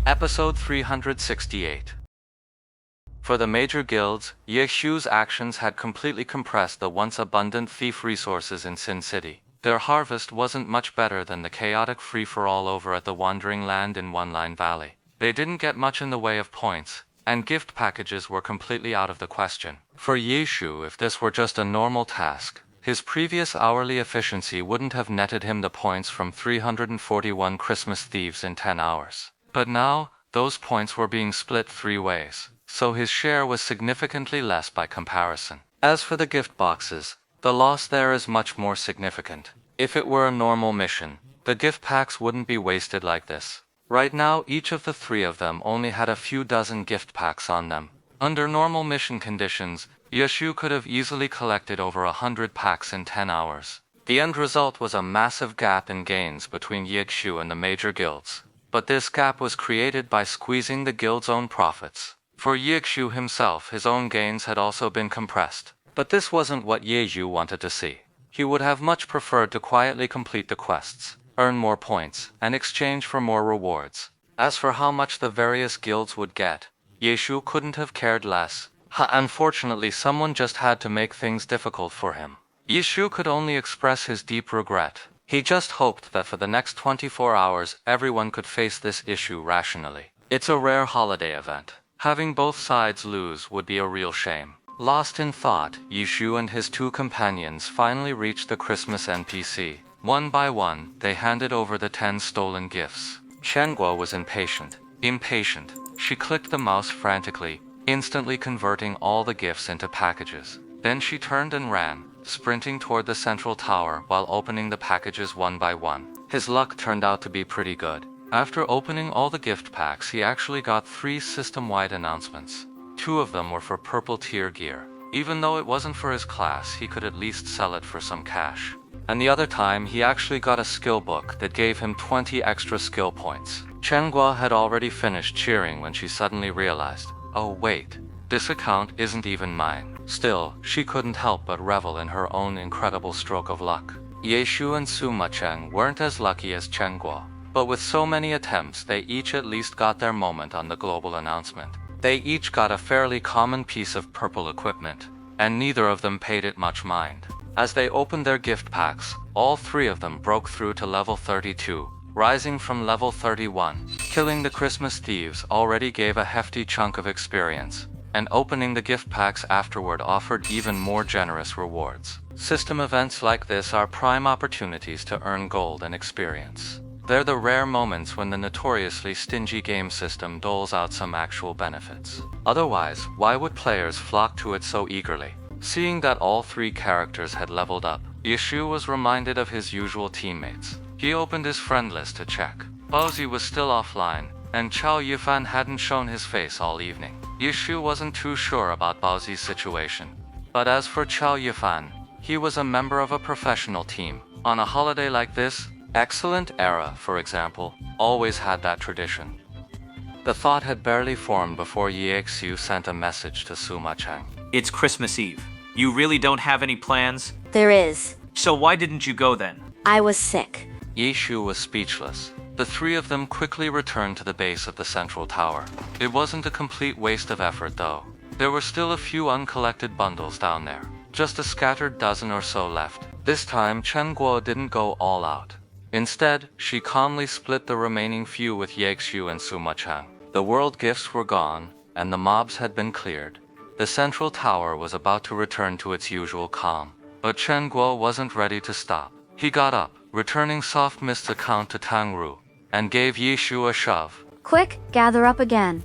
Episode 368. For the major guilds, Ye Xiu's actions had completely compressed the once abundant thief resources in Sin City. Their harvest wasn't much better than the chaotic free-for-all over at the Wandering Land in One Line Valley. They didn't get much in the way of points, and gift packages were completely out of the question. For Ye Xiu, if this were just a normal task, his previous hourly efficiency wouldn't have netted him the points from 341 Christmas thieves in 10 hours. But now, those points were being split 3 ways, so his share was significantly less by comparison. As for the gift boxes, the loss there is much more significant. If it were a normal mission, the gift packs wouldn't be wasted like this. Right now, each of the 3 of them only had a few dozen gift packs on them. Under normal mission conditions, Ye Xiu could have easily collected over 100 packs in 10 hours. The end result was a massive gap in gains between Ye Xiu and the major guilds. But this gap was created by squeezing the guild's own profits. For Ye Xiu himself, his own gains had also been compressed. But this wasn't what Ye Xiu wanted to see. He would have much preferred to quietly complete the quests, earn more points, and exchange for more rewards. As for how much the various guilds would get, Ye Xiu couldn't have cared less. Unfortunately, someone just had to make things difficult for him. Ye Xiu could only express his deep regret. He just hoped that for the next 24 hours everyone could face this issue rationally. It's a rare holiday event. Having both sides lose would be a real shame. Lost in thought, Ye Xiu and his 2 companions finally reached the Christmas NPC. One by one, they handed over the 10 stolen gifts. Chen Guo was impatient. She clicked the mouse frantically, instantly converting all the gifts into packages. Then she turned and ran, sprinting toward the central tower while opening the packages one by one. His luck turned out to be pretty good. After opening all the gift packs, he actually got 3 system-wide announcements. 2 of them were for purple tier gear. Even though it wasn't for his class, he could at least sell it for some cash. And the other time, he actually got a skill book that gave him 20 extra skill points. Chen Guo had already finished cheering when she suddenly realized, oh wait, this account isn't even mine. Still, she couldn't help but revel in her own incredible stroke of luck. Ye Xiu and Sima Cheng weren't as lucky as Chen Guo, but with so many attempts, they each at least got their moment on the global announcement. They each got a fairly common piece of purple equipment, and neither of them paid it much mind. As they opened their gift packs, all 3 of them broke through to level 32, rising from level 31. Killing the Christmas thieves already gave a hefty chunk of experience, and opening the gift packs afterward offered even more generous rewards. System events like this are prime opportunities to earn gold and experience. They're the rare moments when the notoriously stingy game system doles out some actual benefits. Otherwise, why would players flock to it so eagerly? Seeing that all 3 characters had leveled up, Ye Xiu was reminded of his usual teammates. He opened his friend list to check. Baozi was still offline, and Chao Yifan hadn't shown his face all evening. Ye Xiu wasn't too sure about Baozi's situation. But as for Chao Yifan, he was a member of a professional team. On a holiday like this, Excellent Era, for example, always had that tradition. The thought had barely formed before Ye Xiu sent a message to Sima Cheng. It's Christmas Eve. You really don't have any plans? There is. So why didn't you go then? I was sick. Ye Xiu was speechless. The 3 of them quickly returned to the base of the central tower. It wasn't a complete waste of effort though. There were still a few uncollected bundles down there. Just a scattered dozen or so left. This time, Chen Guo didn't go all out. Instead, she calmly split the remaining few with Ye Xiu and Sima Cheng. The world gifts were gone, and the mobs had been cleared. The central tower was about to return to its usual calm. But Chen Guo wasn't ready to stop. He got up, returning Soft Mist's account to Tang Ru, and gave Ye Xiu a shove. Quick, gather up again.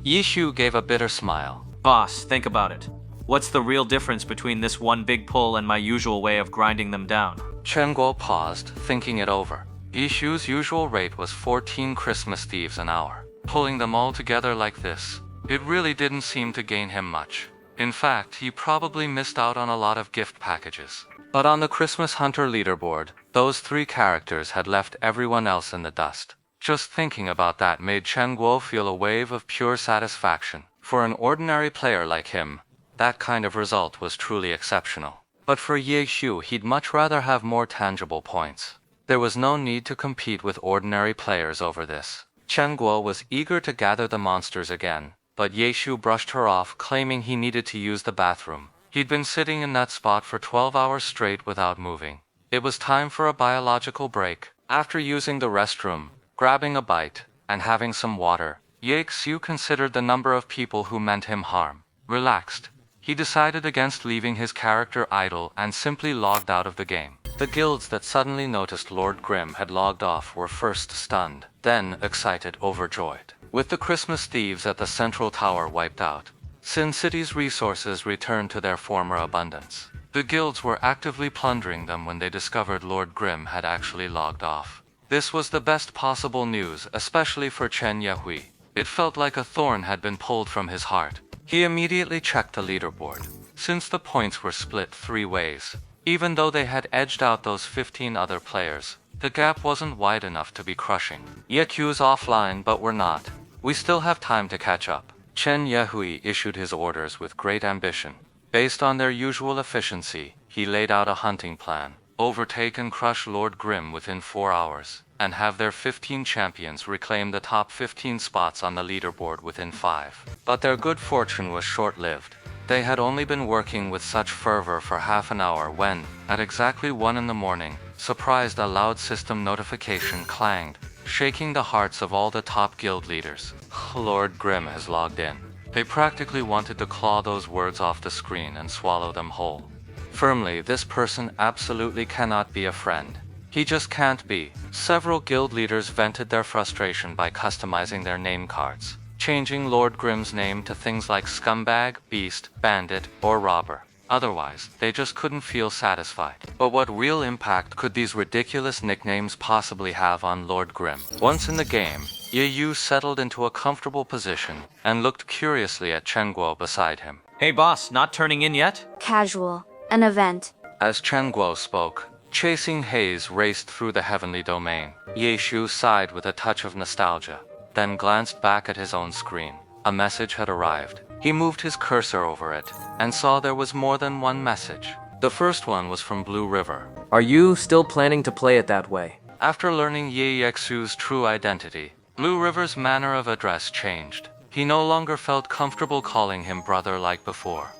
Ye Xiu gave a bitter smile. Boss, think about it. What's the real difference between this one big pull and my usual way of grinding them down? Chen Guo paused, thinking it over. Ye Xiu's usual rate was 14 Christmas thieves an hour. Pulling them all together like this, it really didn't seem to gain him much. In fact, he probably missed out on a lot of gift packages. But on the Christmas Hunter leaderboard, those 3 characters had left everyone else in the dust. Just thinking about that made Chen Guo feel a wave of pure satisfaction. For an ordinary player like him, that kind of result was truly exceptional. But for Ye Xiu, he'd much rather have more tangible points. There was no need to compete with ordinary players over this. Chen Guo was eager to gather the monsters again, but Ye Shu brushed her off, claiming he needed to use the bathroom. He'd been sitting in that spot for 12 hours straight without moving. It was time for a biological break. After using the restroom, grabbing a bite, and having some water, Ye Xiu considered the number of people who meant him harm. Relaxed, he decided against leaving his character idle and simply logged out of the game. The guilds that suddenly noticed Lord Grimm had logged off were first stunned, then excited, overjoyed. With the Christmas thieves at the central tower wiped out, Sin City's resources returned to their former abundance. The guilds were actively plundering them when they discovered Lord Grimm had actually logged off. This was the best possible news, especially for Chen Yahui. It felt like a thorn had been pulled from his heart. He immediately checked the leaderboard. Since the points were split 3 ways, even though they had edged out those 15 other players, the gap wasn't wide enough to be crushing. Yeqiu's offline, but we're not. We still have time to catch up. Chen Yahui issued his orders with great ambition. Based on their usual efficiency, he laid out a hunting plan. Overtake and crush Lord Grimm within 4 hours, and have their 15 champions reclaim the top 15 spots on the leaderboard within 5. But their good fortune was short-lived. They had only been working with such fervor for half an hour when, at exactly 1 in the morning, surprised a loud system notification clanged, shaking the hearts of all the top guild leaders. Lord Grimm has logged in. They practically wanted to claw those words off the screen and swallow them whole. Firmly, this person absolutely cannot be a friend. He just can't be. Several guild leaders vented their frustration by customizing their name cards, changing Lord Grimm's name to things like scumbag, beast, bandit, or robber. Otherwise, they just couldn't feel satisfied. But what real impact could these ridiculous nicknames possibly have on Lord Grimm? Once in the game, Ye Yu settled into a comfortable position and looked curiously at Chen Guo beside him. Hey boss, not turning in yet? Casual. An event. As Chen Guo spoke, chasing haze raced through the heavenly domain. Ye Shu sighed with a touch of nostalgia, then glanced back at his own screen. A message had arrived. He moved his cursor over it, and saw there was more than one message. The first one was from Blue River. Are you still planning to play it that way? After learning Ye Yexu's true identity, Blue River's manner of address changed. He no longer felt comfortable calling him brother like before.